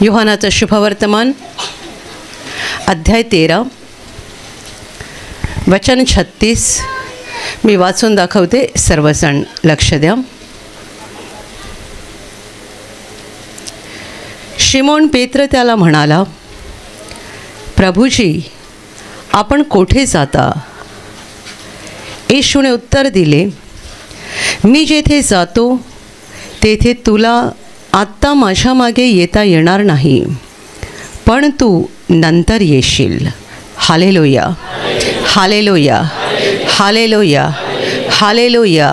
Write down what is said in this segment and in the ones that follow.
योहानाचं शुभवर्तमान अध्याय 13 वचन 36 मी वाचून दाखवते, सर्वजण लक्ष द्या. शिमोन पेत्र त्याला म्हणाला, प्रभूजी, आपण कोठे जाता? येशूने उत्तर दिले, मी जेथे जातो तेथे तुला आत्ता माझ्या मागे येता येणार नाही, पण तू नंतर येशील. Hallelujah, hallelujah, hallelujah, hallelujah,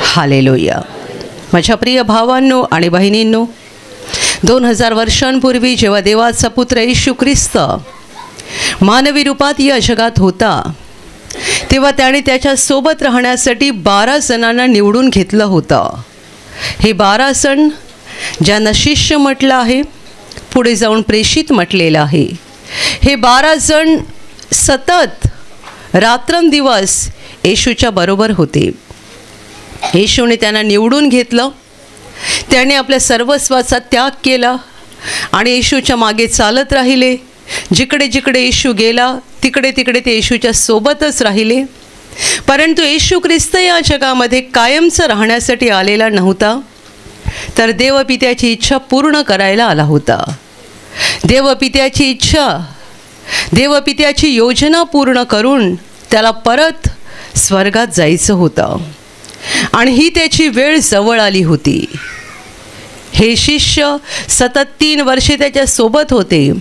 hallelujah. माझ्या प्रिय भावांनो आणि बहिणींनो, 2000 वर्षांपूर्वी जेव्हा देवाचा पुत्र येशू ख्रिस्त मानवी रूपात या जगात होता, तेव्हा त्याने त्याच्या सोबत राहण्यासाठी 12 जणांना निवडून घेतलं होतं. हे 12 जण ज्यांना शिष्य म्हटलं आहे, पुढे जाऊन प्रेषित म्हटलेलं आहे. हे 12 जण सतत रात्रंदिवस येशूच्या बरोबर होते. येशूने त्यांना निवडून घेतलं. त्याने आपल्या सर्वस्वाचा त्याग केला आणि येशूच्या मागे चालत राहिले. जिकडे जिकडे येशू गेला तिकडे तिकडे ते येशूच्या सोबतच राहिले. परंतु येशू ख्रिस्त या जगामध्ये कायमचं राहण्यासाठी आलेला नव्हता, तर देवपित्याची इच्छा पूर्ण करायला आला होता. देवपित्याची इच्छा, देवपित्याची योजना पूर्ण करून त्याला परत स्वर्गात जायचं होतं आणि ही त्याची वेळ जवळ आली होती. हे शिष्य सतत 3 वर्षे त्याच्या सोबत होते,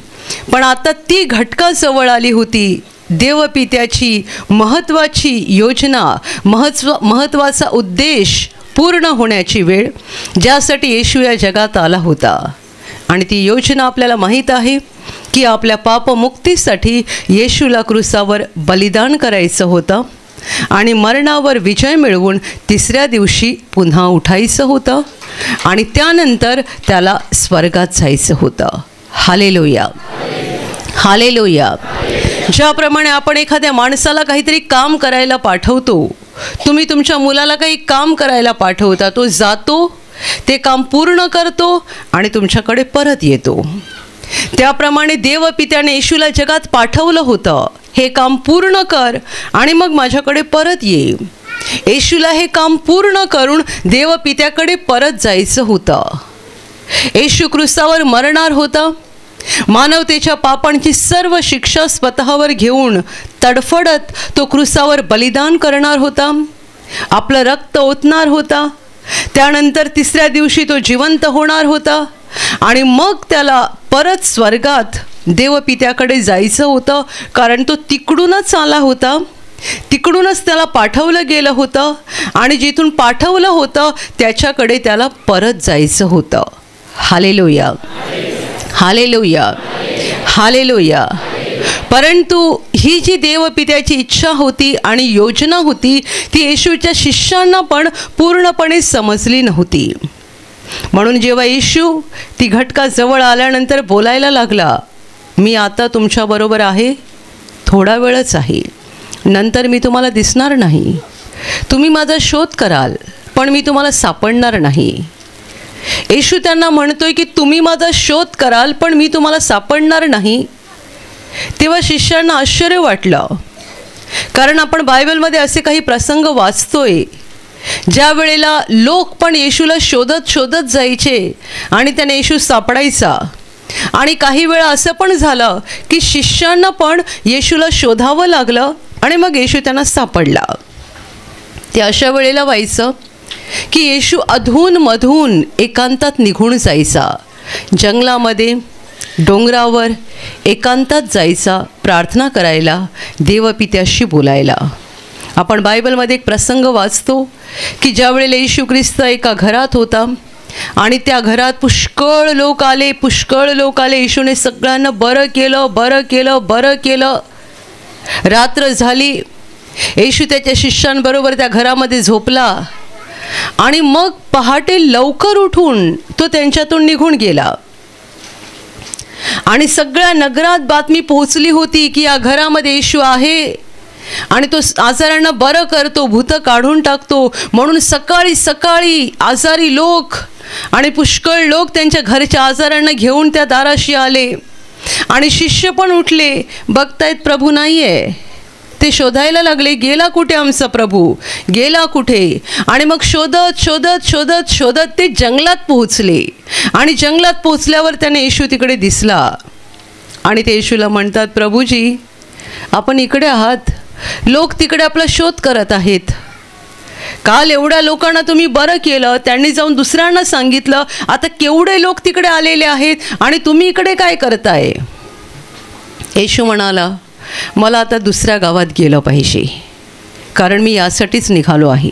पण आता ती घटका जवळ आली होती. देवपित्याची महत्त्वाची योजना, महत्त्वाचा उद्देश पूर्ण होण्याची वेळ, ज्यासाठी येशू या जगात आला होता. आणि ती योजना आपल्याला माहीत आहे की आपल्या पापमुक्तीसाठी येशूला क्रूसावर बलिदान करायचं होतं आणि मरणावर विजय मिळवून 3ऱ्या दिवशी पुन्हा उठायचं होतं आणि त्यानंतर त्याला स्वर्गात जायचं होतं. Hallelujah, hallelujah. ज्याप्रमाणे आपण एखाद्या माणसाला काहीतरी काम करायला पाठवतो, तुम्ही तुमच्या मुलाला काही काम करायला पाठवता, तो जातो, ते काम पूर्ण करतो आणि तुमच्याकडे परत येतो. त्याप्रमाणे देवपित्याने येशूला जगात पाठवलं होतं, हे काम पूर्ण कर आणि मग माझ्याकडे परत ये. येशूला हे काम पूर्ण करून देवपित्याकडे परत जायचं होतं. येशू क्रूसावर मरणार होता. मानवतेच्या पापांची सर्व शिक्षा स्वतःवर घेऊन तडफडत तो क्रूसावर बलिदान करणार होता, आपलं रक्त ओतणार होता. त्यानंतर 3ऱ्या दिवशी तो जिवंत होणार होता आणि मग त्याला परत स्वर्गात देवपित्याकडे जायचं होतं, कारण तो तिकडूनच आला होता, तिकडूनच त्याला पाठवलं गेलं होतं आणि जिथून पाठवलं होतं त्याच्याकडे त्याला परत जायचं होतं. Hallelujah, hallelujah, hallelujah. परंतु ही जी देवपित्याची इच्छा होती आणि योजना होती, ती येशूच्या शिष्यांना पण पूर्णपणे समजली नव्हती. म्हणून जेव्हा येशू ती घटका जवळ आल्यानंतर बोलायला लागला, मी आता तुमच्याबरोबर आहे, थोडा वेळच आहे, नंतर मी तुम्हाला दिसणार नाही. तुम्ही माझा शोध कराल, पण मी तुम्हाला सापडणार नाही. येशू त्यांना म्हणतोय की तुम्ही माझा शोध कराल, पण मी तुम्हाला सापडणार नाही. तेव्हा शिष्यांना आश्चर्य वाटलं, कारण आपण बायबलमध्ये असे काही प्रसंग वाचतोय ज्या वेळेला लोक पण येशूला शोधत शोधत जायचे आणि त्याने येशू सापडायचा. आणि काही वेळा असं पण झालं की शिष्यांना पण येशूला शोधावं लागलं आणि मग येशू त्यांना सापडला. ते अशा वेळेला व्हायचं की येशू अधूनमधून एकांतात निघून जायचा, जंगलामध्ये, डोंगरावर एकांतात जायचा, प्रार्थना करायला, देवपित्याशी बोलायला. आपण बायबलमध्ये एक प्रसंग वाचतो की ज्या वेळेला येशू ख्रिस्त एका घरात होता आणि त्या घरात पुष्कळ लोक आले, पुष्कळ लोक आले. येशूने सगळ्यांना बरं केलं, बरं केलं, बरं केलं. रात्र झाली. येशू त्याच्या शिष्यांबरोबर त्या घरामध्ये झोपला आणि मग पहाटे लवकर उठून तो त्यांच्यातून निघून गेला. आणि सगळ्या नगरात बातमी पोहोचली होती की या घरामध्ये येशू आहे आणि तो आजारांना बरं करतो, भूत काढून टाकतो. म्हणून सकाळी सकाळी आजारी लोक आणि पुष्कळ लोक त्यांच्या घरच्या आजारांना घेऊन त्या दाराशी आले आणि शिष्य पण उठले, बघतायत प्रभू नाही आहे. ते शोधायला लागले, गेला कुठे आमचा प्रभू, गेला कुठे. आणि मग शोधत शोधत शोधत शोधत ते जंगलात पोहोचले आणि जंगलात पोहोचल्यावर त्याने येशू तिकडे दिसला आणि ते येशूला म्हणतात, प्रभूजी आपण इकडे आहात, लोक तिकडे आपला शोध करत आहेत. काल एवढ्या लोकांना तुम्ही बरं केलं, त्यांनी जाऊन दुसऱ्यांना सांगितलं, आता केवढे लोक तिकडे आलेले आहेत आणि तुम्ही इकडे काय करताय. येशू म्हणाला, मला आता दुसऱ्या गावात गेलं पाहिजे, कारण मी यासाठीच निघालो आहे.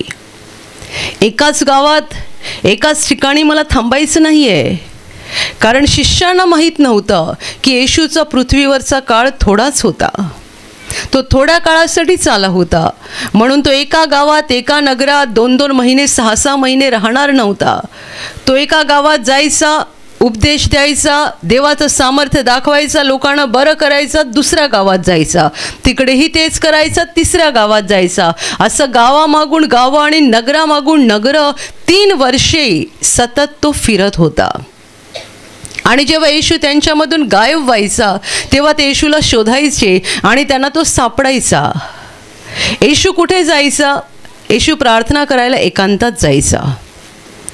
एकाच गावात एकाच ठिकाणी मला थांबायचं नाही आहे, कारण शिष्यांना माहीत नव्हतं की येशूचा पृथ्वीवरचा काळ थोडाच होता, तो थोड्या काळासाठीच आला होता. म्हणून तो एका गावात एका नगरात 2-2 महिने 6-6 महिने राहणार नव्हता. तो एका गावात जायचा, उपदेश द्यायचा, देवाचं सामर्थ्य दाखवायचा, लोकांना बरं करायचा, दुसऱ्या गावात जायचा, तिकडेही तेच करायचं, तिसऱ्या गावात जायचा. असं गावामागून गावं आणि नगरामागून नगरं 3 वर्षे सतत तो फिरत होता. आणि जेव्हा येशू त्यांच्यामधून गायब व्हायचा तेव्हा ते येशूला शोधायचे आणि त्यांना तो सापडायचा. येशू कुठे जायचा? येशू प्रार्थना करायला एकांतात जायचा,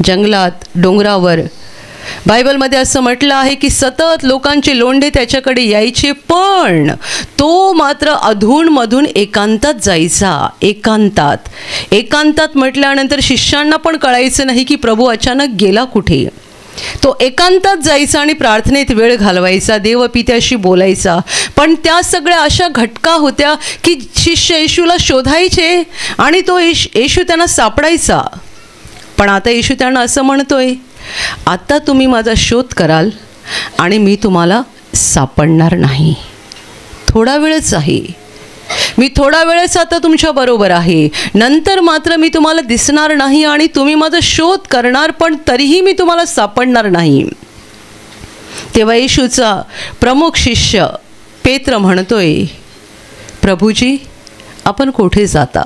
जंगलात, डोंगरावर. बायबलमध्ये असं म्हटलं आहे की सतत लोकांचे लोंढे त्याच्याकडे यायचे, पण तो मात्र अधूनमधून एकांतात जायचा. एकांतात. एकांतात म्हटल्यानंतर शिष्यांना पण कळायचं नाही की प्रभू अचानक गेला कुठे. तो एकांतात जायचा आणि प्रार्थनेत वेळ घालवायचा, देवपित्याशी बोलायचा. पण त्या सगळ्या अशा घटका होत्या की शिष्य येशूला शोधायचे आणि तो येशू त्यांना सापडायचा. पण आता येशू त्यांना असं म्हणतोय, आता तुम्ही माझा शोध कराल आणि मी तुम्हाला सापडणार नाही. थोडा वेळच आहे, मी थोडा वेळच आता तुमच्याबरोबर आहे, नंतर मात्र मी तुम्हाला दिसणार नाही आणि तुम्ही माझा शोध करणार, पण तरीही मी तुम्हाला सापडणार नाही. तेव्हा येशूचा प्रमुख शिष्य पेत्र म्हणतोय, प्रभूजी आपण कुठे जाता?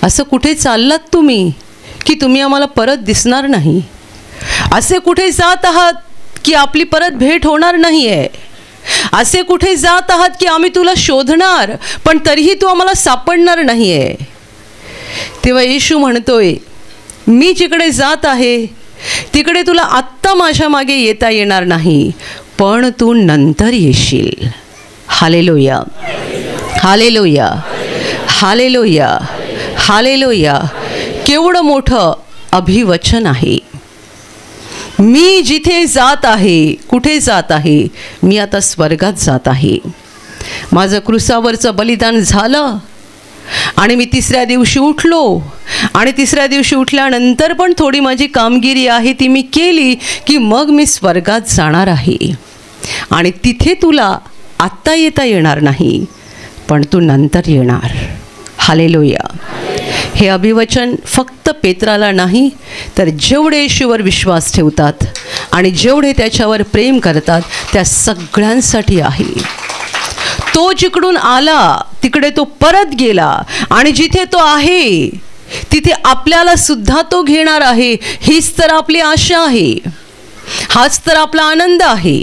असं कुठे चाललात तुम्ही की तुम्ही आम्हाला परत दिसणार नाही? असे कुठे जात आहात की आपली परत भेट होणार नाही आहे? असे कुठे जात आहात की आम्ही तुला शोधणार पण तरीही तू आम्हाला सापडणार नाही आहे? तेव्हा येशू म्हणतोय, मी जिकडे जात आहे तिकडे तुला आत्ता माझ्या मागे येता येणार नाही, पण तू नंतर येशील. Hallelujah, hallelujah, hallelujah, hallelujah. केवढं मोठं अभिवचन आहे. मी जिथे जात आहे, कुठे जात आहे? मी आता स्वर्गात जात आहे. माझं क्रूसावरचं बलिदान झालं आणि मी 3ऱ्या दिवशी उठलो आणि 3ऱ्या दिवशी उठल्यानंतर पण थोडी माझी कामगिरी आहे ती मी केली की मग मी स्वर्गात जाणार आहे आणि तिथे तुला आत्ता येता येणार नाही, पण तू नंतर येणार. हालेलुया. हे अभिवचन फक्त पेत्राला नाही तर जेवढे येशूवर विश्वास ठेवतात आणि जेवढे त्याच्यावर प्रेम करतात त्या सगळ्यांसाठी आहे. तो जिकडून आला तिकडे तो परत गेला आणि जिथे तो आहे तिथे आपल्याला सुद्धा तो घेणार आहे. हीच तर आपली आशा आहे, हाच तर आपला आनंद आहे,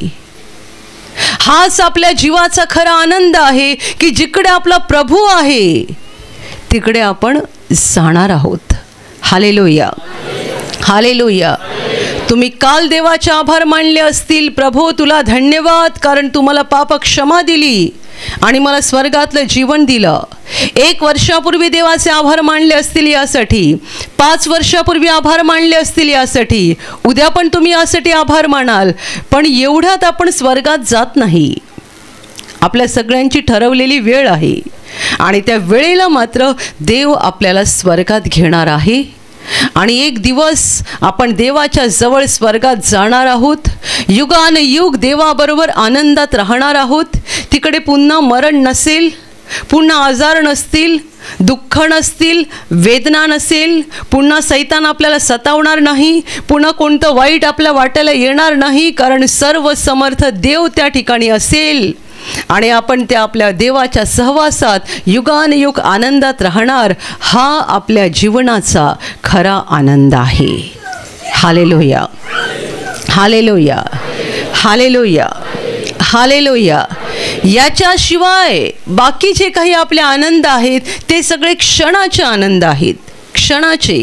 हाच आपल्या जीवाचा खरा आनंद आहे की जिकडे आपला प्रभू आहे तिकडे आपण जाणार आहोत. Hallelujah, hallelujah. तुम्ही काल देवाचे आभार मानले असतील, प्रभू तुला धन्यवाद कारण तू मला पाप क्षमा दिली आणि मला स्वर्गातलं जीवन दिलं. 1 वर्षापूर्वी देवाचे आभार मानले असतील यासाठी, 5 वर्षापूर्वी आभार मानले असतील यासाठी, उद्या पण तुम्ही यासाठी आभार मानाल. पण एवढ्यात आपण स्वर्गात जात नाही. आपल्या सगळ्यांची ठरवलेली वेळ आहे आणि त्या वेळेला मात्र देव आपल्याला स्वर्गात घेणार आहे आणि एक दिवस आपण देवाच्या जवळ स्वर्गात जाणार आहोत. युगानुयुग देवाबरोबर आनंदात राहणार आहोत. तिकडे पुन्हा मरण नसेल, पुन्हा आजार नसतील, दुःख नसतील, वेदना नसेल, पुन्हा सैतान आपल्याला सतावणार नाही, पुन्हा कोणतं वाईट आपल्या वाट्याला येणार नाही, कारण सर्व समर्थ देव त्या ठिकाणी असेल आणि आपण त्या आपल्या देवाच्या सहवासात युगानुयुग आनंदात राहणार. हा आपल्या जीवनाचा खरा आनंद आहे. Hallelujah, hallelujah, hallelujah, hallelujah. याच्याशिवाय बाकी जे काही आपले आनंद आहेत ते सगळे क्षणाचे आनंद आहेत, क्षणाचे.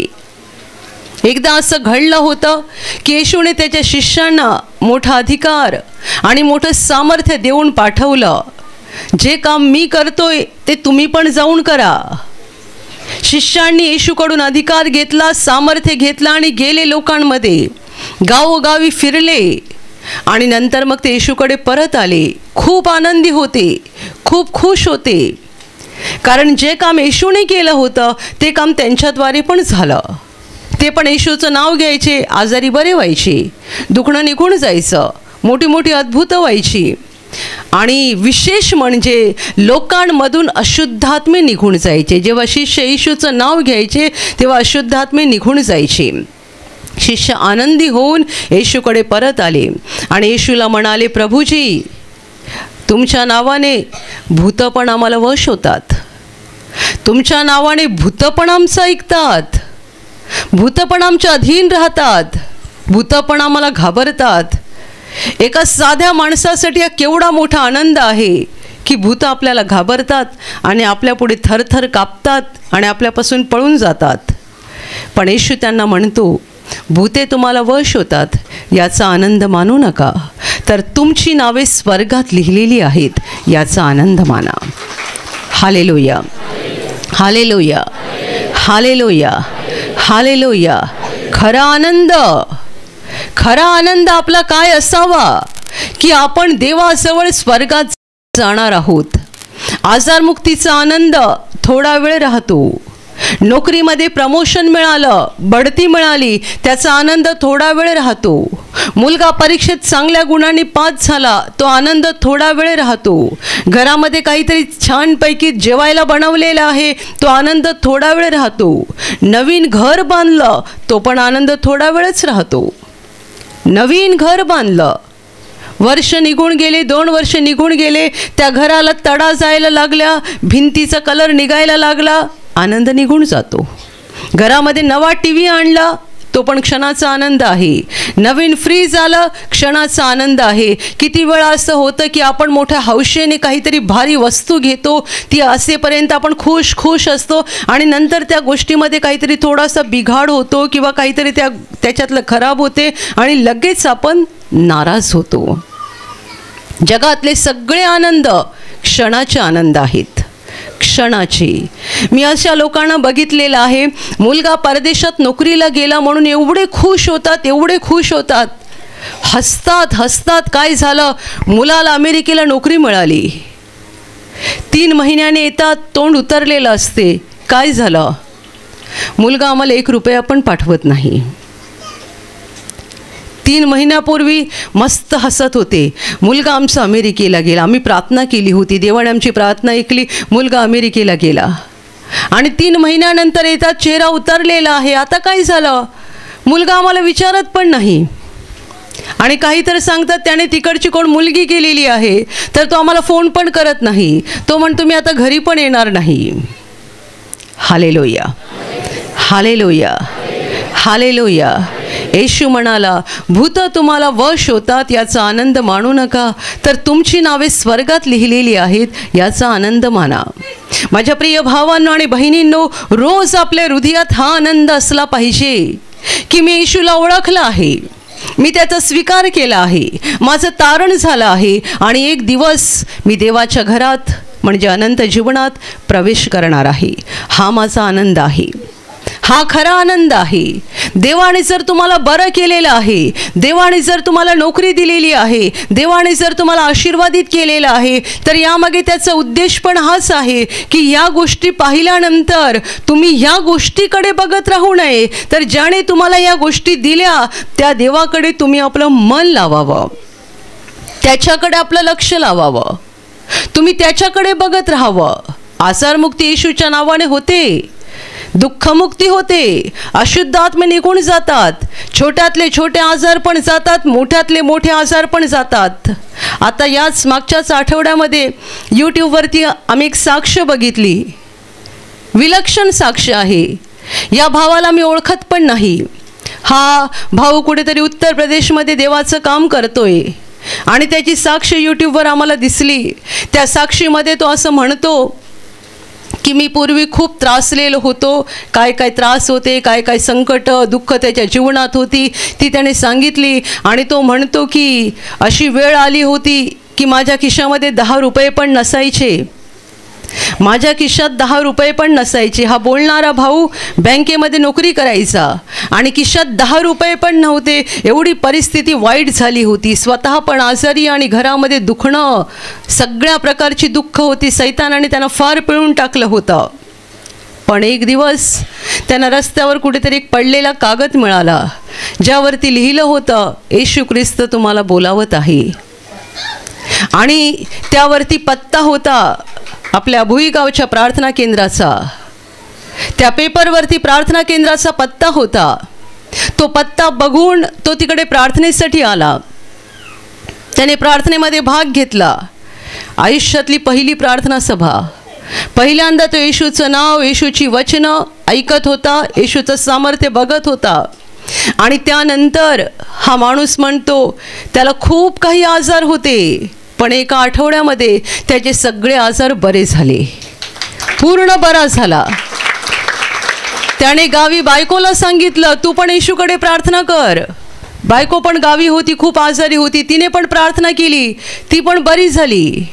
एकदा असं घडलं होतं की येशूने त्याच्या शिष्यांना मोठा अधिकार आणि मोठं सामर्थ्य देऊन पाठवलं. जे काम मी करतोय ते तुम्ही पण जाऊन करा. शिष्यांनी येशूकडून अधिकार घेतला, सामर्थ्य घेतला आणि गेले लोकांमध्ये, गावोगावी फिरले आणि नंतर मग ते येशूकडे परत आले. खूप आनंदी होते, खूप खुश होते, कारण जे काम येशूने केलं होतं ते काम त्यांच्याद्वारे पण झालं. ते पण येशूचं नाव घ्यायचे, आजारी बरे व्हायचे, दुखणं निघून जायचं, मोठी मोठी अद्भुतं व्हायची. आणि विशेष म्हणजे लोकांमधून अशुद्धात्मे निघून जायचे. जेव्हा शिष्य येशूचं नाव घ्यायचे तेव्हा अशुद्धात्मे निघून जायचे. शिष्य आनंदी होऊन येशूकडे परत आले आणि येशूला म्हणाले, प्रभूजी, तुमच्या नावाने भूतं पण आम्हाला वश होतात, तुमच्या नावाने भूतं पण आमचं ऐकतात, भूतं पण आमच्या अधीन राहतात, भूतं पण आम्हाला घाबरतात. एका साध्या माणसासाठी हा केवढा मोठा आनंद आहे की भूतं आपल्याला घाबरतात आणि आपल्यापुढे थरथर कापतात आणि आपल्यापासून पळून जातात. पण येशू त्यांना म्हणतो, भूते तुम्हाला वश होतात याचा आनंद मानू नका, तर तुमची नावे स्वर्गात लिहिलेली आहेत याचा आनंद माना. Hallelujah, hallelujah, hallelujah, hallelujah. खरा आनंद आपला काय असावा की आपण देवाजवळ स्वर्गात जाणार आहोत. आजारमुक्तीचा आनंद थोडा वेळ राहतो, नोकरीमध्ये प्रमोशन मिळालं, बढती मिळाली, त्याचा आनंद थोडा वेळ राहतो, मुलगा परीक्षेत चांगल्या गुणांनी पास झाला, तो आनंद थोडा वेळ राहतो, घरामध्ये काहीतरी छानपैकी जेवायला बनवलेलं आहे, तो आनंद थोडा वेळ राहतो, नवीन घर बांधलं, तो पण आनंद थोडा वेळच राहतो. नवीन घर बांधलं, वर्ष निघून गेले, 2 वर्ष निघून गेले, त्या घराला तडा जायला लागल्या, भिंतीचा कलर निघायला लागला, आनंद निघून जातो. घरामध्ये नवा TV आणला, तो पण क्षणाचा आनंद आहे. नवीन फ्रीज आलं, क्षणाचा आनंद आहे. किती वेळा असं होतं की आपण मोठ्या हौशेने काहीतरी भारी वस्तू घेतो, ती असेपर्यंत आपण खुश असतो आणि नंतर त्या गोष्टीमध्ये काहीतरी थोडासा बिघाड होतो किंवा काहीतरी त्याच्यातलं खराब होते आणि लगेच आपण नाराज होतो. जगातले सगळे आनंद क्षणाचे आनंद आहेत, क्षणाची. मी अशा लोकांना बघितलेलं आहे, मुलगा परदेशात नोकरीला गेला म्हणून एवढे खुश होतात, हसतात. काय झालं, मुलाला अमेरिकेला नोकरी मिळाली. 3 महिन्याने येतात, तोंड उतरलेलं असते. काय झालं, मुलगा आम्हाला 1 रुपया पण पाठवत नाही. 3 महिन्यापूर्वी मस्त हसत होते, मुलगा आमचा अमेरिकेला गेला, आम्ही प्रार्थना केली होती, देवाने आमची प्रार्थना ऐकली, मुलगा अमेरिकेला गेला. आणि 3 महिन्यानंतर येतात, चेहरा उतरलेला आहे. आता काय झालं, मुलगा आम्हाला विचारत पण नाही. आणि काहीतरी सांगतात त्याने तिकडची कोण मुलगी केलेली आहे, तर तो आम्हाला फोन पण करत नाही. तो म्हणतो मी आता घरी पण येणार नाही. Hallelujah, hallelujah, hallelujah. येशू म्हणाला, भूतं तुम्हाला वश होतात याचा आनंद मानू नका, तर तुमची नावे स्वर्गात लिहिलेली आहेत याचा आनंद माना. माझ्या प्रिय भावांनो आणि बहिणींनो, रोज आपल्या हृदयात हा आनंद असला पाहिजे की मी येशूला ओळखलं आहे, मी त्याचा स्वीकार केला आहे, माझं तारण झालं आहे आणि एक दिवस मी देवाच्या घरात म्हणजे अनंत जीवनात प्रवेश करणार आहे. हा माझा आनंद आहे, हा खरा आनंद आहे. देवाने जर तुम्हाला बरं केलेलं आहे, देवाने जर तुम्हाला नोकरी दिलेली आहे, देवाने जर तुम्हाला आशीर्वादित केलेलं आहे, तर यामागे त्याचा उद्देश पण हाच आहे की या गोष्टी पाहिल्यानंतर तुम्ही ह्या गोष्टीकडे बघत राहू नये, तर ज्याने तुम्हाला या गोष्टी दिल्या त्या देवाकडे तुम्ही आपलं मन लावावं, त्याच्याकडे आपलं लक्ष लावावं, तुम्ही त्याच्याकडे बघत राहावं. आजारमुक्ती येशूच्या नावाने होते, दुःखमुक्ती होते, अशुद्ध आत्मे निघून जातात, छोट्यातले छोटे आजार पण जातात, मोठ्यातले मोठे आजार पण जातात. आता याच मागच्याच आठवड्यामध्ये यूट्यूबवरती आम्ही एक साक्ष बघितली, विलक्षण साक्ष आहे. या भावाला मी ओळखत पण नाही. हा भाऊ कुठेतरी उत्तर प्रदेशमध्ये देवाचं काम करतोय आणि त्याची साक्ष यूट्यूबवर आम्हाला दिसली. त्या साक्षीमध्ये तो असं म्हणतो की मी पूर्वी खूप त्रासलेलो होतो, काय काय त्रास होते, काय काय संकट दुःख त्याच्या जीवनात होती ती त्याने सांगितली. आणि तो म्हणतो की अशी वेळ आली होती की माझ्या खिशामध्ये 10 रुपये पण नसायचे, माझ्या खिशात 10 रुपये पण नसायचे. हा बोलणारा भाऊ बँकेमध्ये नोकरी करायचा आणि खिशात 10 रुपये पण नव्हते. एवढी परिस्थिती वाईट झाली होती. स्वतः पण आजारी आणि घरामध्ये दुखणं, सगळ्या प्रकारची दुःख होती. सैतानाने त्यांना फार पिळून टाकलं होतं. पण एक दिवस त्यांना रस्त्यावर कुठेतरी एक पडलेला कागद मिळाला ज्यावरती लिहिलं होतं, येशू ख्रिस्त तुम्हाला बोलावत आहे. आणि त्यावरती पत्ता होता आपल्या भुईगावच्या प्रार्थना केंद्राचा. त्या पेपरवरती प्रार्थना केंद्राचा पत्ता होता. तो पत्ता बघून तो तिकडे प्रार्थनेसाठी आला. त्याने प्रार्थनेमध्ये भाग घेतला. आयुष्यातली पहिली प्रार्थना सभा. पहिल्यांदा तो येशूचं नाव, येशूची वचनं ऐकत होता, येशूचं सामर्थ्य बघत होता. आणि त्यानंतर हा माणूस म्हणतो त्याला खूप काही आजार होते, पण एका आठवड्यामध्ये त्याचे सगळे आजार बरे झाले, पूर्ण बरा झाला. त्याने गावी बायकोला सांगितलं तू पण येशूकडे प्रार्थना कर. बायको पण गावी होती, खूप आजारी होती, तिने पण प्रार्थना केली, ती पण बरी झाली.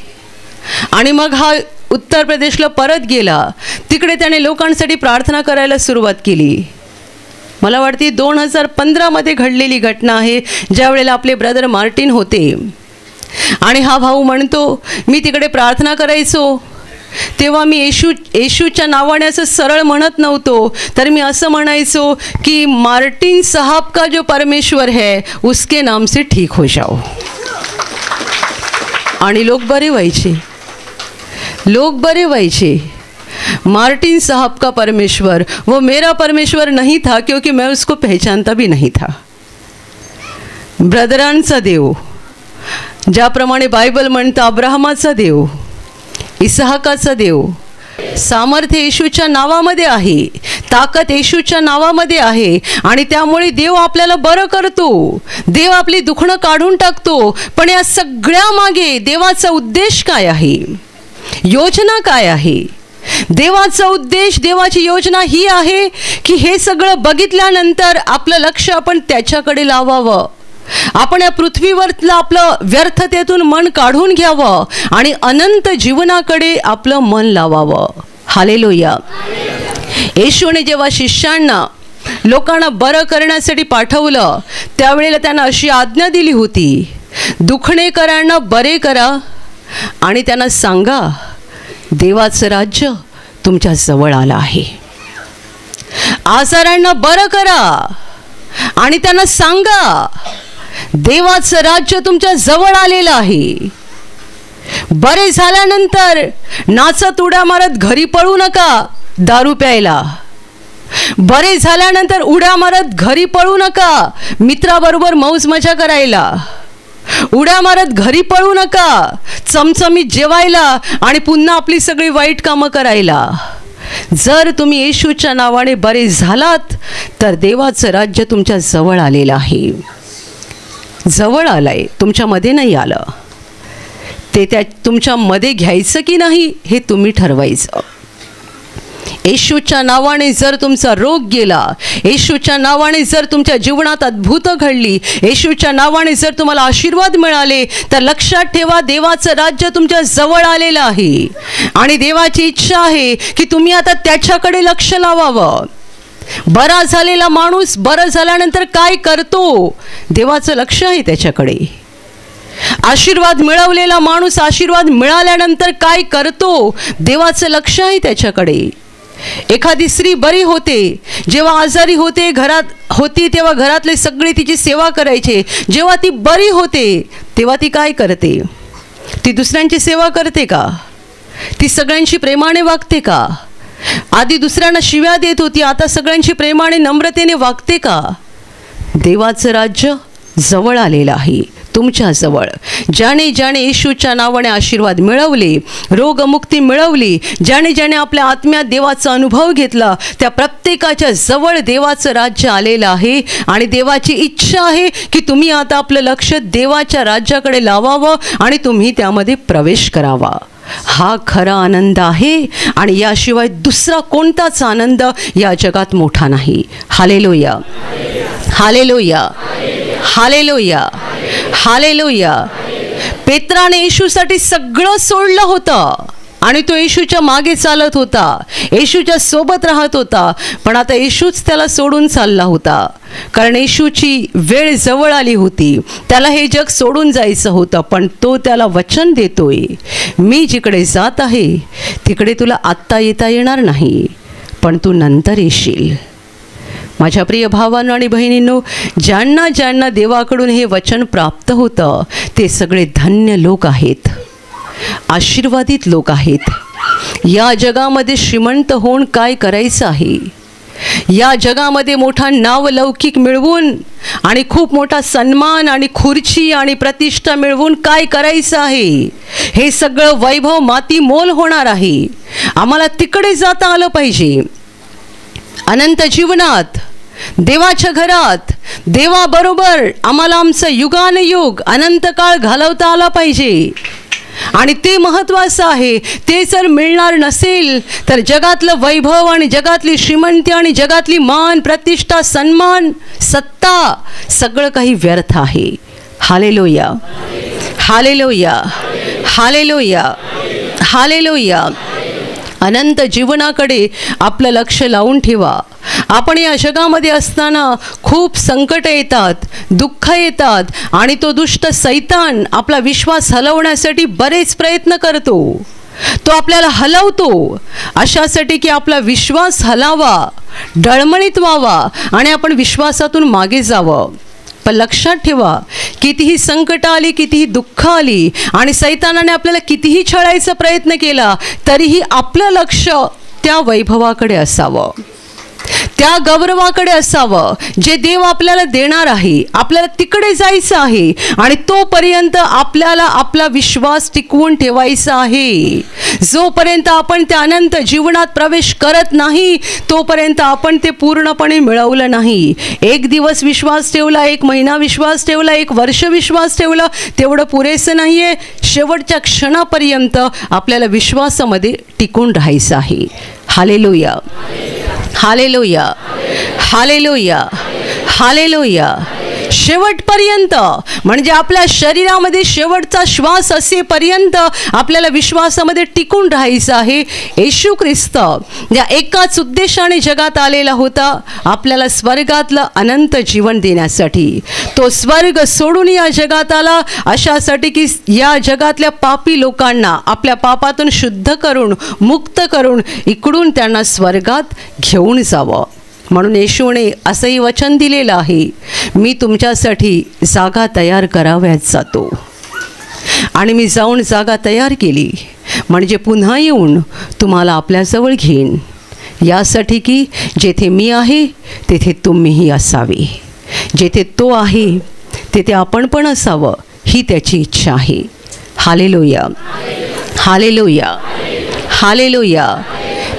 आणि मग हा उत्तर प्रदेशला परत गेला. तिकडे त्याने लोकांसाठी प्रार्थना करायला सुरुवात केली. मला वाटते 2015मध्ये घडलेली घटना आहे, ज्यावेळेला आपले ब्रदर मार्टिन होते. आणि हा भाऊ म्हणतो मी तिकडे प्रार्थना करायचो तेव्हा मी येशूच्या नावाने असं सरळ म्हणत नव्हतो, तर मी असं म्हणायचो की मार्टिन साहब का जो परमेश्वर है उसके नाम से ठीक हो जाओ. आणि लोक बरे व्हायचे, लोक बरे व्हायचे. मार्टिन साहब का परमेश्वर वो मेरा परमेश्वर नहीं था, क्योंकि मैं उसको पहचानता भी नहीं था. ब्रदरांचा देव, ज्याप्रमाणे बायबल म्हणतं अब्राहमाचा देव, इसहाकाचा देव, सामर्थ्य येशूच्या नावामध्ये आहे, ताकद येशूच्या नावामध्ये आहे. आणि त्यामुळे देव आपल्याला बरं करतो, देव आपली दुखणं काढून टाकतो. पण या सगळ्या मागे देवाचा उद्देश काय आहे, योजना काय आहे? देवाचा उद्देश, देवाची योजना ही आहे की हे सगळं बघितल्यानंतर आपलं लक्ष आपण त्याच्याकडे लावावं. आपण या पृथ्वीवरलं आपलं व्यर्थतेतून मन काढून घ्यावं आणि अनंत जीवनाकडे आपलं मन लावावं. हालेलुया. येशूने जेव्हा शिष्यांना लोकांना बरं करण्यासाठी पाठवलं त्यावेळेला त्यांना अशी आज्ञा दिली होती, दुखणेकरांना बरे करा आणि त्यांना सांगा देवाचं राज्य तुमच्या जवळ आलं आहे. आजारांना बरं करा आणि त्यांना सांगा देवाचं राज्य तुमच्या जवळ आलेलं आहे. बरे झाल्यानंतर नाचत उड्या मारत घरी पळू नका दारू प्यायला. बरे झाल्यानंतर उड्या मारत घरी पळू नका मित्राबरोबर मौज मजा करायला. उड्या मारत घरी पळू नका चमचमीत जेवायला आणि पुन्हा आपली सगळी वाईट कामं करायला. जर तुम्ही येशूच्या नावाने बरे झालात तर देवाचं राज्य तुमच्या जवळ आलेलं आहे. जवळ आलंय, तुमच्यामध्ये नाही आलं. ते त्या तुमच्यामध्ये घ्यायचं की नाही हे तुम्ही ठरवायचं. येशूच्या नावाने जर तुमचा रोग गेला, येशूच्या नावाने जर तुमच्या जीवनात अद्भुत घडली, येशूच्या नावाने जर तुम्हाला आशीर्वाद मिळाले, तर लक्षात ठेवा देवाचं राज्य तुमच्या जवळ आलेलं आहे. आणि देवाची इच्छा आहे की तुम्ही आता त्याच्याकडे लक्ष लावावं. बरा झालेला माणूस बरं झाल्यानंतर काय करतो, देवाचं लक्ष आहे त्याच्याकडे. आशीर्वाद मिळवलेला माणूस आशीर्वाद मिळाल्यानंतर काय करतो, देवाचं लक्ष आहे त्याच्याकडे. एखादी स्त्री बरी होते, जेव्हा आजारी होते, घरात होती तेव्हा घरातले सगळे तिची सेवा करायचे. जेव्हा ती बरी होते तेव्हा ती काय करते? ती दुसऱ्यांची सेवा करते का? ती सगळ्यांशी प्रेमाने वागते का? आधी दुसऱ्यांना शिव्या देत होती, आता सगळ्यांशी प्रेमाने नम्रतेने वागते का? देवाचं राज्य जवळ आलेलं आहे, तुमच्याजवळ. ज्याने ज्याने येशूच्या नावाने आशीर्वाद मिळवले, रोगमुक्ती मिळवली, ज्याने ज्याने आपल्या आत्म्यात देवाचा अनुभव घेतला, त्या प्रत्येकाच्या जवळ देवाचं राज्य आलेलं आहे. आणि देवाची इच्छा आहे की तुम्ही आता आपलं लक्ष देवाच्या राज्याकडे लावावं आणि तुम्ही त्यामध्ये प्रवेश करावा. हा खरा आनंद आहे आणि याशिवाय दुसरा कोणताच आनंद या जगात मोठा नाही. Hallelujah, hallelujah, hallelujah, hallelujah. पेत्राने येशूसाठी सगळं सोडलं होतं आणि तो येशूच्या मागे चालत होता, येशूच्या सोबत राहत होता. पण आता येशूच त्याला सोडून चालला होता, कारण येशूची वेळ जवळ आली होती. त्याला हे जग सोडून जायचं होतं. पण तो त्याला वचन देतोय, मी जिकडे जात आहे तिकडे तुला आत्ता येता येणार नाही, पण तू नंतर येशील. माझ्या प्रिय भावांनो आणि बहिणींनो, ज्यांना ज्यांना देवाकडून हे वचन प्राप्त होतं ते सगळे धन्य लोक आहेत, आशीर्वादित लोक आहेत. या जगामध्ये श्रीमंत होऊन काय करायचं आहे? या जगामध्ये मोठा नावलौकिक मिळवून आणि खूप मोठा सन्मान आणि खुर्ची आणि प्रतिष्ठा मिळवून काय करायचं आहे? हे सगळं वैभव माती मोल होणार आहे. आम्हाला तिकडे जाता आलं पाहिजे, अनंत जीवनात, देवाच्या घरात, देवाबरोबर आम्हाला आमचं युगानुयुग अनंत काळ घालवता आला पाहिजे. आणि ते महत्त्वाचं आहे. ते जर मिळणार नसेल तर जगातलं वैभव आणि जगातली श्रीमंती आणि जगातली मान, प्रतिष्ठा, सन्मान, सत्ता सगळं काही व्यर्थ आहे. Hallelujah, hallelujah, hallelujah, hallelujah. अनंत जीवनाकडे आपलं लक्ष लावून ठेवा. आपण या जगामध्ये असताना खूप संकट येतात, दुःख येतात आणि तो दुष्ट सैतान आपला विश्वास हलवण्यासाठी बरेच प्रयत्न करतो. तो आपल्याला हलवतो अशासाठी की आपला विश्वास हलावा, डळमळीत व्हावा आणि आपण विश्वासातून मागे जावं. पण लक्षात ठेवा, कितीही संकट आली, कितीही दुःख आली आणि सैतानाने आपल्याला कितीही छळायचा प्रयत्न केला, तरीही आपलं लक्ष त्या वैभवाकडे असावं, त्या गौरवाकडे असावं जे देव आपल्याला देणार आहे. आपल्याला तिकडे जायचं आहे आणि तोपर्यंत आपल्याला आपला विश्वास टिकवून ठेवायचा आहे. जोपर्यंत आपण त्या अनंत जीवनात प्रवेश करत नाही तोपर्यंत आपण ते पूर्णपणे मिळवलं नाही. एक दिवस विश्वास ठेवला, एक महिना विश्वास ठेवला, एक वर्ष विश्वास ठेवला, तेवढं पुरेसं नाही आहे. शेवटच्या क्षणापर्यंत आपल्याला विश्वासामध्ये टिकून राहायचं आहे. Hallelujah, hallelujah, hallelujah, hallelujah. शेवटपर्यंत म्हणजे आपल्या शरीरामध्ये शेवटचा श्वास असेपर्यंत आपल्याला विश्वासामध्ये टिकून राहायचं आहे. येशू ख्रिस्त या एकाच उद्देशाने जगात आलेला होता, आपल्याला स्वर्गातलं अनंत जीवन देण्यासाठी. तो स्वर्ग सोडून या जगात आला अशासाठी की या जगातल्या पापी लोकांना आपल्या पापातून शुद्ध करून, मुक्त करून इकडून त्यांना स्वर्गात घेऊन जावं. म्हणून येशूने असंही वचन दिलेलं आहे, मी तुमच्यासाठी जागा तयार करावयास जातो. आणि मी जाऊन जागा तयार केली म्हणजे पुन्हा येऊन तुम्हाला आपल्याजवळ घेईन, यासाठी की जेथे मी आहे तेथे तुम्हीही असावे, जेथे तो आहे तेथे आपण पण असावं, ही त्याची इच्छा आहे. Hallelujah, hallelujah, hallelujah.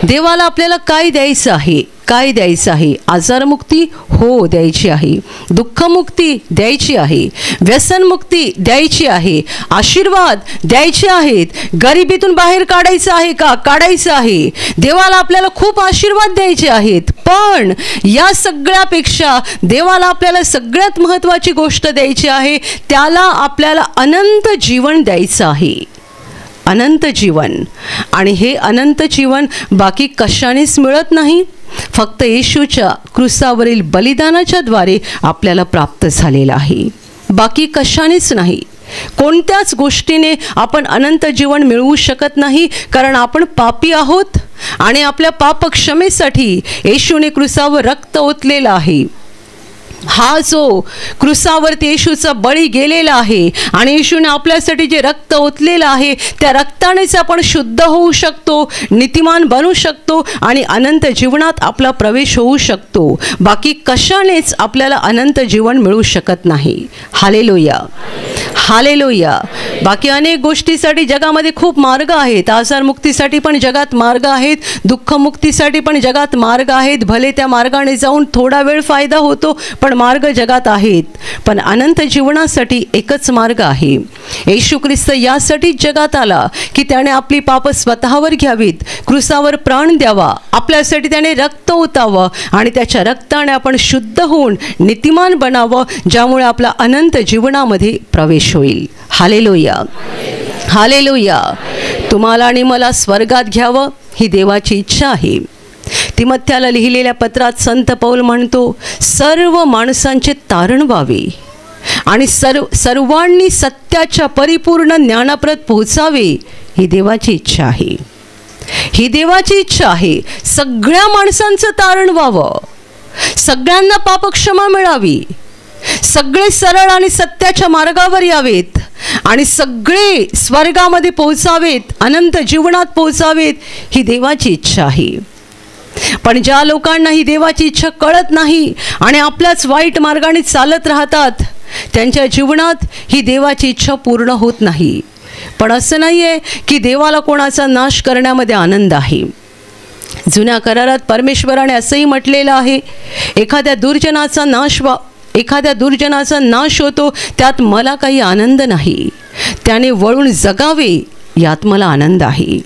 देवाला आपल्याला काय द्यायचं आहे? काय द्यायचं आहे? आजारमुक्ती हो द्यायची आहे, दुःखमुक्ती द्यायची आहे, व्यसनमुक्ती द्यायची आहे, आशीर्वाद द्यायचे आहेत, गरिबीतून बाहेर काढायचं आहे का? काढायचं आहे. देवाला आपल्याला खूप आशीर्वाद द्यायचे आहेत. पण या सगळ्यापेक्षा देवाला आपल्याला सगळ्यात महत्त्वाची गोष्ट द्यायची आहे, त्याला आपल्याला अनंत जीवन द्यायचं आहे. अनंत जीवन. आणि हे अनंत जीवन बाकी कशानेच मिळत नाही, फक्त येशूच्या क्रूसावरील बलिदानाच्या द्वारे आपल्याला प्राप्त झालेलं आहे. बाकी कशानेच नाही, कोणत्याच गोष्टीने आपण अनंत जीवन मिळवू शकत नाही, कारण आपण पापी आहोत आणि आपल्या पापक्षमेसाठी येशूने क्रूसावर रक्त ओतलेलं आहे. हा जो क्रूसावरती येशूचा बळी गेलेला आहे आणि येशूने आपल्यासाठी जे रक्त ओतलेलं आहे त्या रक्तानेच आपण शुद्ध होऊ शकतो, नीतिमान बनू शकतो आणि अनंत जीवनात आपला प्रवेश होऊ शकतो. बाकी कशानेच आपल्याला अनंत जीवन मिळू शकत नाही. Hallelujah, hallelujah. बाकी अनेक गोष्टीसाठी जगामध्ये खूप मार्ग आहेत. आजारमुक्तीसाठी पण जगात मार्ग आहेत, दुःखमुक्तीसाठी पण जगात मार्ग आहेत. भले त्या मार्गाने जाऊन थोडा वेळ फायदा होतो, पण मार्ग जगात आहेत. पण अनंत जीवनासाठी एकच मार्ग आहे. येशू ख्रिस्त यासाठीच जगात आला की त्याने आपली पापं स्वतःवर घ्यावीत, क्रूसावर प्राण द्यावा, आपल्यासाठी त्याने रक्त ओतावं आणि त्याच्या रक्ताने आपण शुद्ध होऊन नीतिमान बनावं, ज्यामुळे आपला अनंत जीवनामध्ये प्रवेश होईल. Hallelujah, hallelujah. तुम्हाला आणि मला स्वर्गात घ्यावं ही देवाची इच्छा आहे. तिमोथेला लिहिलेल्या पत्रात संत पौल म्हणतो, सर्व माणसांचे तारण व्हावे आणि सर्वांनी सत्याच्या परिपूर्ण ज्ञानाप्रत पोहोचावे ही देवाची इच्छा आहे. ही देवाची इच्छा आहे. सगळ्या माणसांचं तारण व्हावं, सगळ्यांना पापक्षमा मिळावी, सगळे सरळ आणि सत्याच्या मार्गावर यावेत आणि सगळे स्वर्गामध्ये पोहोचावेत, अनंत जीवनात पोहोचावेत ही देवाची इच्छा आहे. पण ज्या लोकांना ही देवाची इच्छा कळत नाही आणि आपल्याच वाईट मार्गाने चालत राहतात, त्यांच्या जीवनात ही देवाची इच्छा पूर्ण होत नाही. पण असं नाही आहे की देवाला कोणाचा नाश करण्यामध्ये आनंद आहे. जुन्या करारात परमेश्वराने असंही म्हटलेलं आहे, एखाद्या दुर्जनाचा नाश होतो त्यात मला काही आनंद नाही, त्याने वळून जगावे यात मला आनंद आहे.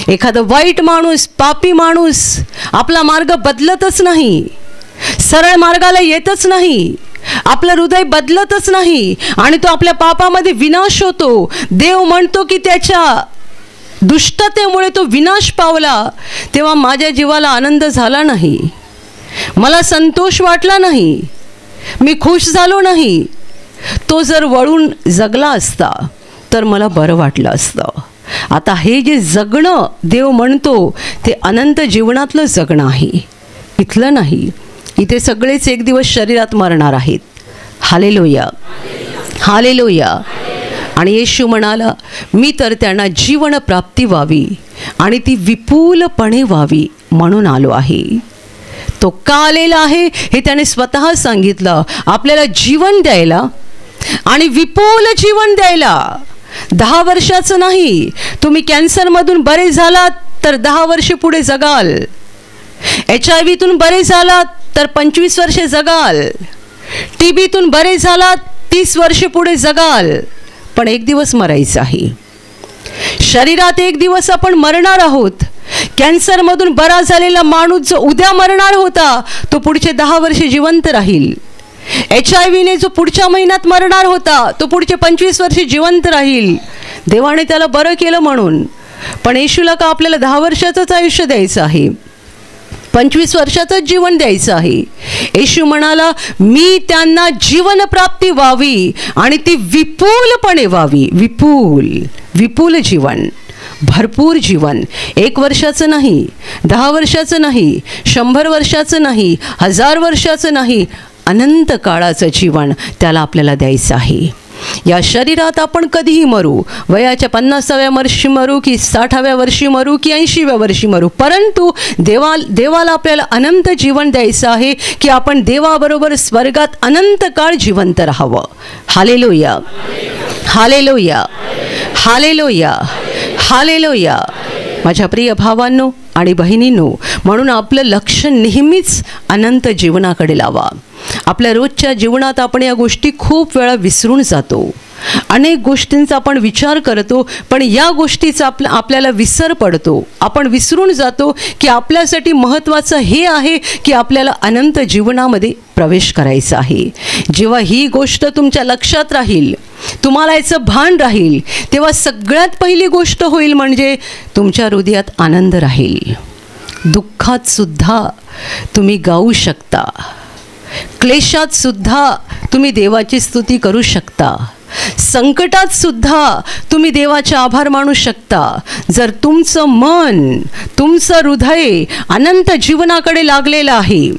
एखादा वाईट माणूस, पापी माणूस आपला मार्ग बदलतच नाही, सरळ मार्गाला येतच नाही, आपलं हृदय बदलतच नाही आणि तो आपल्या पापामध्ये विनाश होतो. देव म्हणतो की त्याच्या दुष्टतेमुळे तो विनाश पावला, तेव्हा माझ्या जीवाला आनंद झाला नाही, मला संतोष वाटला नाही, मी खुश झालो नाही. तो जर वळून जगला असता तर मला बरं वाटलं असतं. आता हे जे जगणं देव म्हणतो ते अनंत जीवनातलं जगणं आहे, इथलं नाही. इथे सगळेच एक दिवस शरीरात मरणार आहेत. Hallelujah, hallelujah. आणि येशू म्हणाला, मी तर त्यांना जीवन प्राप्ती व्हावी आणि ती विपुलपणे व्हावी म्हणून आलो आहे. तो का आलेला आहे हे त्याने स्वतः सांगितलं, आपल्याला जीवन द्यायला आणि विपुल जीवन द्यायला. 10 वर्षाचं नाही. तुम्ही कॅन्सरमधून बरे झालात तर 10 वर्षे पुढे जगाल, HIV बरे झालात तर 25 वर्षे जगाल, TBतून बरे झालात 30 वर्षे पुढे जगाल. पण एक दिवस मरायचं आहे. शरीरात एक दिवस आपण मरणार आहोत. कॅन्सरमधून बरा झालेला माणूस जो उद्या मरणार होता तो पुढचे 10 वर्षे जिवंत राहील. HIV जो पुढच्या महिन्यात मरणार होता तो पुढचे 25 वर्षे जिवंत राहील. देवाने त्याला बरं केलं म्हणून. पण येशूला का आपल्याला 10 वर्षाचंच आयुष्य द्यायचं आहे, 25 वर्षाचंच जीवन द्यायचं आहे. येशू म्हणाला, मी त्यांना जीवन प्राप्ती व्हावी आणि ती विपुलपणे व्हावी. विपुल जीवन, भरपूर जीवन. 1 वर्षाचं नाही, 10 वर्षाचं नाही, 100 वर्षाचं नाही, 1000 वर्षाचं नाही, अनंत काळाचं जीवन त्याला आपल्याला द्यायचं आहे. या शरीरात आपण कधीही मरू, वयाच्या 50व्या वर्षी मरू की 60व्या वर्षी मरू की 80व्या वर्षी मरू, परंतु देवाला आपल्याला अनंत जीवन द्यायचं आहे की आपण देवाबरोबर स्वर्गात अनंत काळ जिवंत राहावं. Hallelujah, hallelujah, hallelujah, hallelujah. माझ्या प्रिय भावांनो आणि बहिणींनो, म्हणून आपलं लक्ष नेहमीच अनंत जीवनाकडे लावा. आपल्या रोजच्या जीवनात आपण या गोष्टी खूप वेळा विसरून जातो. अनेक गोष्टींचा आपण विचार करतो, पण या गोष्टीचा आपल्याला विसर पडतो. आपण विसरून जातो की आपल्यासाठी महत्त्वाचं हे आहे की आपल्याला अनंत जीवनामध्ये प्रवेश करायचा आहे. जेव्हा ही गोष्ट तुमच्या लक्षात राहील, तुम्हाला याचं भान राहील, तेव्हा सगळ्यात पहिली गोष्ट होईल म्हणजे तुमच्या हृदयात आनंद राहील. दुःखात सुद्धा तुम्ही गाऊ शकता, क्लेशात सुद्धा तुम्ही देवाची स्तुती करू शकता, संकटात सुद्धा तुम्ही देवाचे आभार मानू शकता. जर तुमचं मन, तुमचं हृदय अनंत जीवनाकडे लागलेलं आहे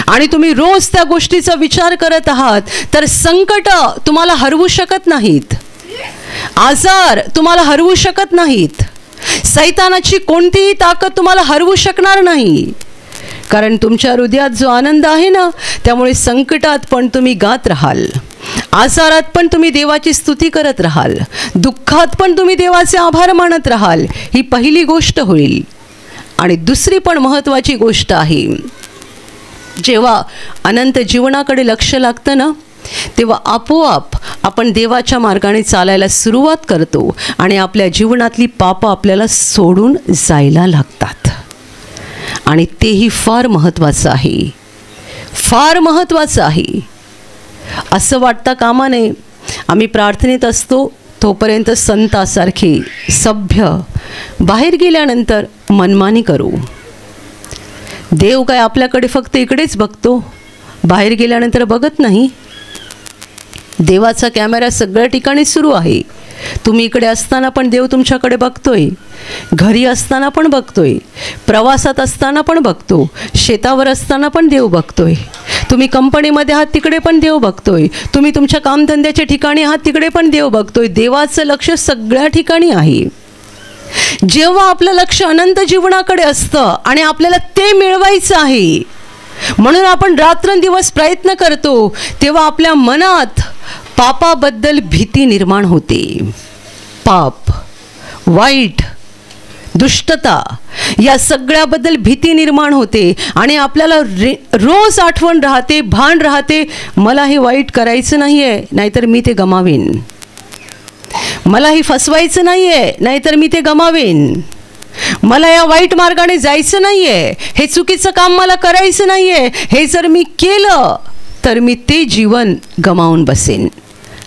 आणि तुम्ही रोज त्या गोष्टीचा विचार करत आहात, तर संकट तुम्हाला हरवू शकत नाहीत, आजार तुम्हाला हरवू शकत नाहीत, सैतानाची कोणतीही ताकद तुम्हाला हरवू शकणार नाही. कारण तुमच्या हृदयात जो आनंद आहे ना, त्यामुळे संकटात पण तुम्ही गात राहाल. आजारात पण तुम्ही देवाची स्तुती करत राहाल, दुःखात पण तुम्ही देवाचे आभार मानत राहाल, ही पहिली गोष्ट होईल. आणि दुसरी पण महत्त्वाची गोष्ट आहे, जेव्हा अनंत जीवनाकडे लक्ष लागतं ना, तेव्हा आपोआप आपण देवाच्या मार्गाने चालायला सुरुवात करतो आणि आपल्या जीवनातली पापं आपल्याला सोडून जायला लागतात. आणि तेही फार महत्त्वाचं आहे, फार महत्त्वाचं आहे. असं वाटता कामा नये आम्ही प्रार्थनेत असतो तोपर्यंत संतासारखे सभ्य, बाहेर गेल्यानंतर मनमानी करू. देव काय आपल्याकडे फक्त इकडेच बघतो, बाहेर गेल्यानंतर बघत नाही. देवाचा कॅमेरा सगळ्या ठिकाणी सुरू आहे. तुम्ही इकडे असताना पण देव तुमच्याकडे बघतोय, घरी असताना पण बघतोय, प्रवासात असताना पण बघतो, शेतावर असताना पण देव बघतोय, तुम्ही कंपनीमध्ये आहात तिकडे पण देव बघतोय, तुम्ही तुमच्या कामधंद्याच्या ठिकाणी आहात तिकडे पण देव बघतोय. देवाचं लक्ष सगळ्या ठिकाणी आहे. जेव्हा आपलं लक्ष अनंत जीवनाकडे असतं आणि आपल्याला ते मिळवायचं आहे म्हणून आपण रात्रंदिवस प्रयत्न करतो, तेव्हा आपल्या मनात पापाबद्दल भीती निर्माण होते. पाप, वाईट, दुष्टता या सगळ्याबद्दल भीती निर्माण होते आणि आपल्याला रोज आठवण राहते, भान राहते, मला हे वाईट करायचं नाही आहे, नाहीतर मी ते गमावेन. मला हे फसवायचं नाही आहे, नाहीतर मी ते गमावेन. मला या वाईट मार्गाने जायचं नाही आहे, हे चुकीचं काम मला करायचं नाही आहे, हे जर मी केलं तर मी ते जीवन गमावून बसेन.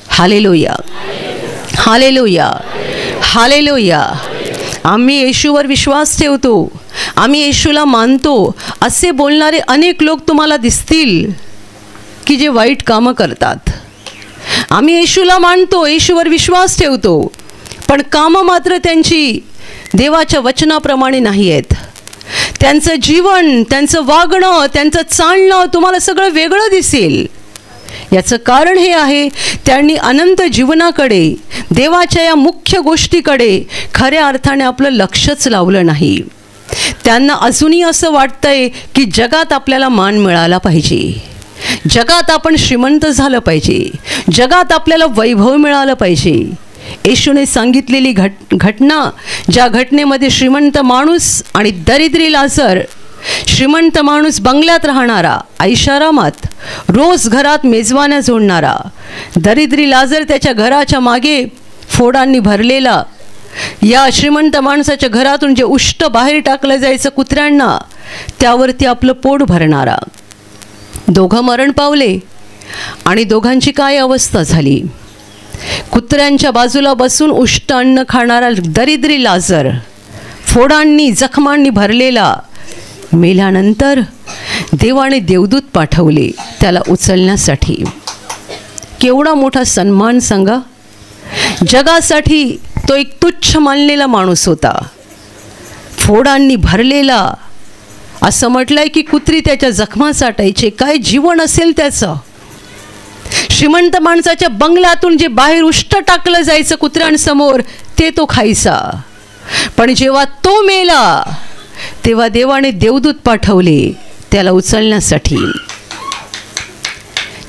Hallelujah, hallelujah, hallelujah. आम्ही येशूवर विश्वास ठेवतो, आम्ही येशूला मानतो असे बोलणारे अनेक लोक तुम्हाला दिसतील की जे वाईट कामं करतात. आम्ही येशूला मानतो, येशूवर विश्वास ठेवतो, पण कामं मात्र त्यांची देवाच्या वचनाप्रमाणे नाही आहेत. त्यांचं जीवन, त्यांचं वागणं, त्यांचं चालणं तुम्हाला सगळं वेगळं दिसेल. याचं कारण हे आहे, त्यांनी अनंत जीवनाकडे, देवाच्या या मुख्य गोष्टीकडे खऱ्या अर्थाने आपलं लक्षच लावलं नाही. त्यांना अजूनही असं वाटतंय की जगात आपल्याला मान मिळाला पाहिजे, जगात आपण श्रीमंत झालं पाहिजे, जगात आपल्याला वैभव मिळालं पाहिजे. येशूने सांगितलेली घटना, ज्या घटनेमध्ये श्रीमंत माणूस आणि दरिद्री लाजर, श्रीमंत माणूस बंगल्यात राहणारा, ऐशारामात रोज घरात मेजवान्या जोडणारा, दरिद्री लाजर त्याच्या घराच्या मागे फोडांनी भरलेला, या श्रीमंत माणसाच्या घरातून जे उष्ट बाहेर टाकलं जायचं कुत्र्यांना, त्यावरती आपलं पोट भरणारा. दोघं मरण पावले आणि दोघांची काय अवस्था झाली. कुत्र्यांच्या बाजूला बसून उष्ट अन्न खाणारा दरिद्री लाजर, फोडांनी जखमांनी भरलेला, मेल्यानंतर देवाने देवदूत पाठवले त्याला उचलण्यासाठी. केवढा मोठा सन्मान सांगा. जगासाठी तो एक तुच्छ मानलेला माणूस होता, फोडांनी भरलेला. असं म्हटलंय की कुत्री त्याच्या जखमा चाटायचे. काय जीवन असेल त्याचं. श्रीमंत माणसाच्या बंगल्यातून जे बाहेर उष्ट टाकलं जायचं कुत्र्यांसमोर ते तो खायचा. पण जेव्हा तो मेला तेव्हा देवाने देवदूत पाठवले त्याला उचलण्यासाठी.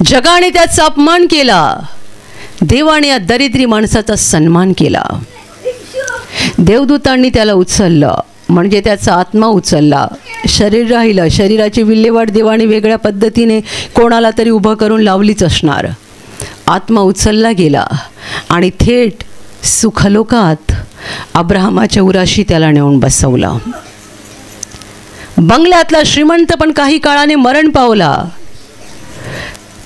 जगाने त्याचा अपमान केला, देवाने या दरिद्री माणसाचा सन्मान केला. देवदूतांनी त्याला उचललं, म्हणजे त्याचा आत्मा उचलला. शरीर राहिलं, शरीराची विल्हेवाट देवाने वेगळ्या पद्धतीने कोणाला तरी उभं करून लावलीच असणार. आत्मा उचलला गेला आणि थेट सुखलोकात अब्राहमाच्या उराशी त्याला नेऊन बसवला. बंगल्यातला श्रीमंत पण काही काळाने मरण पावला,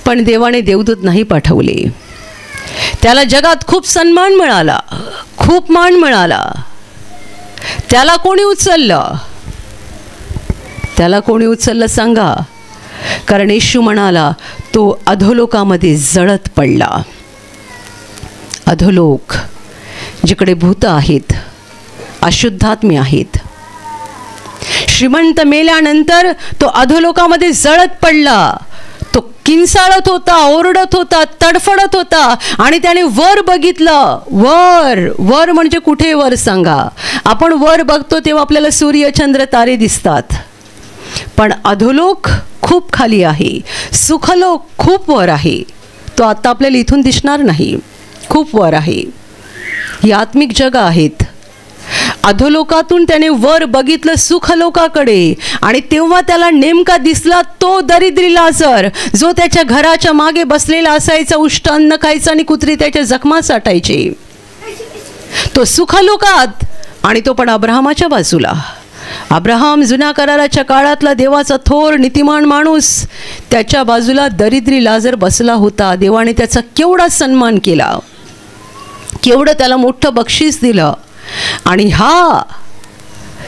पण देवाने देवदूत नाही पाठवले. त्याला जगात खूप सन्मान मिळाला, खूप मान मिळाला. त्याला कोणी उचललं? त्याला कोणी उचललं सांगा? कारण येशू म्हणाला तो अधोलोकामध्ये जळत पडला. अधोलोक जिकडे भूत आहेत, अशुद्धात्मे आहेत. श्रीमंत मेल्यानंतर तो अधोलोकामध्ये जळत पडला. तो किंचाळत होता, ओरडत होता, तडफडत होता आणि त्याने वर बघितलं. वर, वर म्हणजे कुठे वर सांगा? आपण वर बघतो तेव्हा आपल्याला सूर्य, चंद्र, तारे दिसतात, पण अधोलोक खूप खाली आहे, सुखलोक खूप वर आहे. तो आता आपल्याला इथून दिसणार नाही, खूप वर आहे. ही आत्मिक जग आहेत. अधोलोकातून त्याने वर बघितलं सुखलोकाकडे, आणि तेव्हा त्याला नेमका दिसला तो दरिद्री लाजर, जो त्याच्या घराच्या मागे बसलेला असायचा. उष्ट अन्न खायचा आणि कुत्री त्याच्या जखमा साठायचे. तो सुखलोकात, आणि तो पण अब्राहमाच्या बाजूला. अब्राहम जुन्या कराराच्या काळातला देवाचा थोर नीतिमान माणूस, त्याच्या बाजूला दरिद्री लाजर बसला होता. देवाने त्याचा केवढा सन्मान केला, केवढं त्याला मोठं बक्षीस दिलं. आणि हा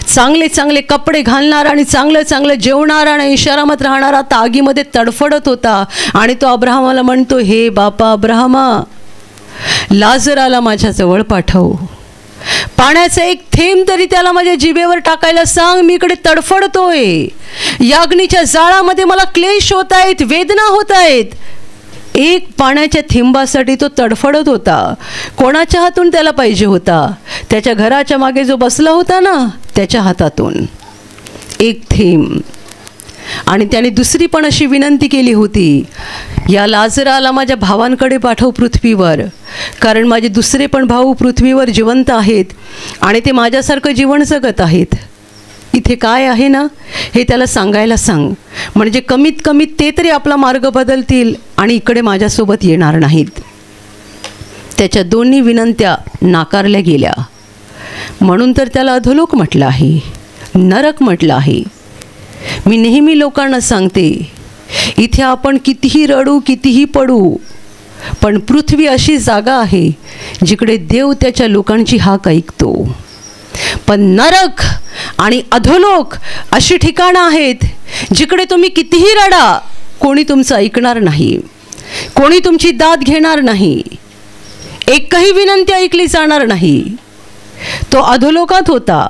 चांगले चांगले कपडे घालणारा आणि चांगलं चांगलं जेवणारा आणि शहरात राहणारा आता आगीमध्ये तडफडत होता. आणि तो अब्राहमाला म्हणतो, हे बापा अब्राहमा, लाजराला माझ्याजवळ पाठव. पाण्याचा एक थेंब तरी त्याला माझ्या जिभेवर टाकायला सांग. मी इकडे तडफडतोय. या अग्नीच्या जाळामध्ये मला क्लेश होत आहेत, वेदना होत आहेत. एक पाण्याच्या थेंबासाठी तो तडफडत होता. कोणाच्या हातून त्याला पाहिजे होता? त्याच्या घराच्या मागे जो बसला होता ना, त्याच्या हातातून एक थेंब. आणि त्याने दुसरी पण अशी विनंती केली होती, या लाजराला माझ्या भावांकडे पाठव पृथ्वीवर, कारण माझे दुसरे पण भाऊ पृथ्वीवर जिवंत आहेत आणि ते माझ्यासारखं जीवन जगत आहेत. इथे काय आहे ना, हे त्याला सांगायला सांग, म्हणजे कमीत कमी ते तरी आपला मार्ग बदलतील आणि इकडे माझ्यासोबत येणार नाहीत. त्याच्या दोन्ही विनंत्या नाकारल्या गेल्या. म्हणून तर त्याला अधोलोक म्हटलं आहे, नरक म्हटलं आहे. मी नेहमी लोकांना सांगते, इथे आपण कितीही रडू, कितीही पडू, पण पृथ्वी अशी जागा आहे जिकडे देव त्याच्या लोकांची हाक ऐकतो. पण नरक आणि अधोलोक अशी ठिकाणं आहेत जिकडे तुम्ही कितीही रडा, कोणी तुमचं ऐकणार नाही, कोणी तुमची दाद घेणार नाही, एकही विनंती ऐकली जाणार नाही. तो अधोलोकात होता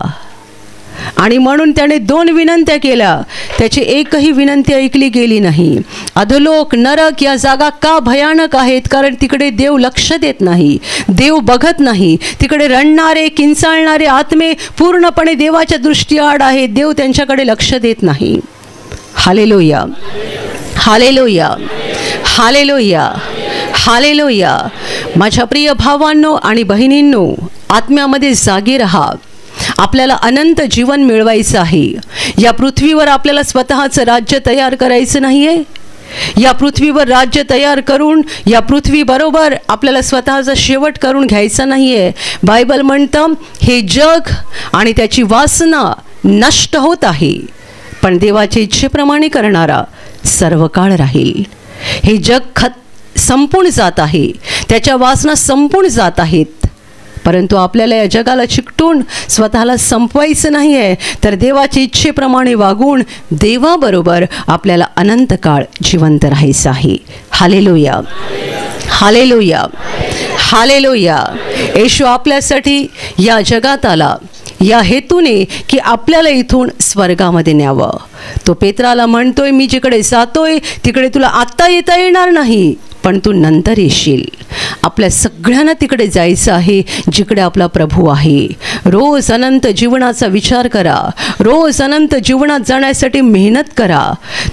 आणि म्हणून त्याने 2 विनंत्या केल्या, त्याची एकही विनंती ऐकली गेली नाही. अधोलोक, नरक या जागा का भयानक आहेत? कारण तिकडे देव लक्ष देत नाही, देव बघत नाही. तिकडे रडणारे, किंचाळणारे आत्मे पूर्णपणे देवाच्या दृष्टीआड आहेत. देव त्यांच्याकडे लक्ष देत नाही. Hallelujah, hallelujah, hallelujah, hallelujah. माझ्या प्रिय भावांनो आणि बहिणींनो, आत्म्यामध्ये जागी रहा. आपल्याला अनंत जीवन मिळवायचं आहे. या पृथ्वीवर आपल्याला स्वतःचं राज्य तयार करायचं नाही आहे. या पृथ्वीवर राज्य तयार करून या पृथ्वीबरोबर आपल्याला स्वतःचा शेवट करून घ्यायचा नाही आहे. बायबल म्हणतं, हे जग आणि त्याची वासना नष्ट होत आहे, पण देवाच्या इच्छेप्रमाणे करणारा सर्व काळ राहील. हे जग संपून जात आहे, त्याच्या वासना संपून जात आहेत, परंतु आपल्याला या जगाला चिकटून स्वतःला संपवायचं नाही आहे, तर देवाच्या इच्छेप्रमाणे वागून देवाबरोबर आपल्याला अनंत काळ जिवंत राहायचं आहे. Hallelujah, hallelujah, hallelujah. येशू आपल्यासाठी या जगात आला या हेतूने की आपल्याला इथून स्वर्गामध्ये न्यावं. तो पेत्राला म्हणतोय, मी जिकडे जातोय तिकडे तुला आत्ता येता येणार नाही, पण तू नंतर येशील. आपल्या सगळ्यांना तिकडे जायचं आहे जिकडे आपला प्रभू आहे. रोज अनंत जीवनाचा विचार करा, रोज अनंत जीवनात जाण्यासाठी मेहनत करा.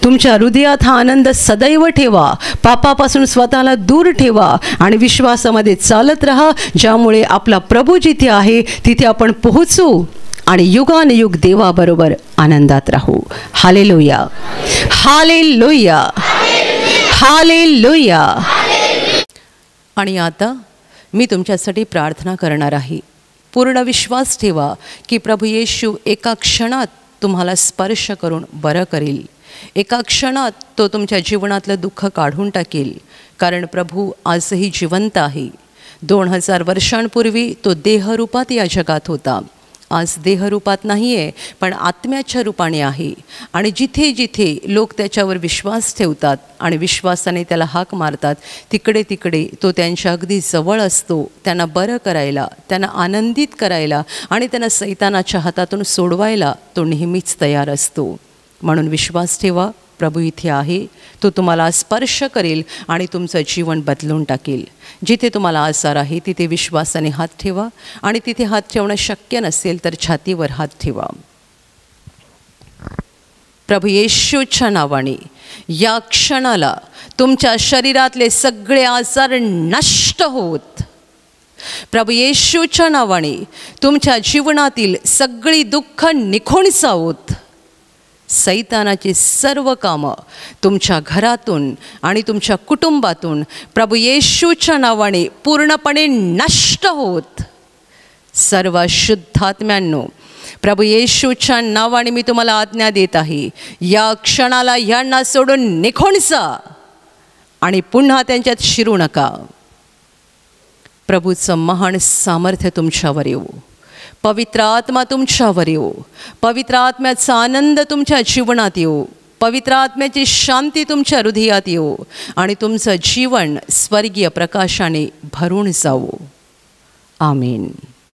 तुमच्या हृदयात हा आनंद सदैव ठेवा, पापापासून स्वतःला दूर ठेवा आणि विश्वासामध्ये चालत राहा, ज्यामुळे आपला प्रभू जिथे आहे तिथे आपण पोहोचू आणि युगानुयुग देवाबरोबर आनंदात राहू. Hallelujah, hallelujah, hallelujah. आणि आता मी तुमच्यासाठी प्रार्थना करणार आहे. पूर्ण विश्वास ठेवा की प्रभू येशू एका क्षणात तुम्हाला स्पर्श करून बरं करेल. एका क्षणात तो तुमच्या जीवनातलं दुःख काढून टाकेल, कारण प्रभू आजही जिवंत आहे. 2000 वर्षांपूर्वी तो देहरूपात या जगात होता. आज देहरूपात नाही आहे, पण आत्म्याच्या रूपाने आहे. आणि जिथे जिथे लोक त्याच्यावर विश्वास ठेवतात आणि विश्वासाने त्याला हाक मारतात, तिकडे तिकडे तो त्यांच्या अगदी जवळ असतो, त्यांना बरं करायला, त्यांना आनंदित करायला आणि त्यांना सैतानाच्या हातातून सोडवायला तो नेहमीच तयार असतो. म्हणून विश्वास ठेवा, प्रभू इथे आहे. तो तुम्हाला स्पर्श करेल आणि तुमचं जीवन बदलून टाकेल. जिथे तुम्हाला आजार आहे तिथे विश्वासाने हात ठेवा आणि तिथे हात ठेवणं शक्य नसेल तर छातीवर हात ठेवा. प्रभू येशूच्या नावाने या क्षणाला तुमच्या शरीरातले सगळे आजार नष्ट होत. प्रभू येशूच्या नावाने तुमच्या जीवनातील सगळी दुःख निघून जावोत. सैतानाची सर्व कामं तुमच्या घरातून आणि तुमच्या कुटुंबातून प्रभू येशूच्या नावाने पूर्णपणे नष्ट होत. सर्व शुद्धात्म्यांनो, प्रभू येशूच्या नावाने मी तुम्हाला आज्ञा देत आहे, या क्षणाला यांना सोडून निघून जा आणि पुन्हा त्यांच्यात शिरू नका. प्रभूचं महान सामर्थ्य तुमच्यावर येऊ. पवित्र आत्मा तुमच्यावर येऊ. पवित्र आत्म्याचा आनंद तुमच्या जीवनात येऊ. पवित्र आत्म्याची शांती तुमच्या हृदयात येऊ आणि तुमचं जीवन स्वर्गीय प्रकाशाने भरून जावो. आमीन.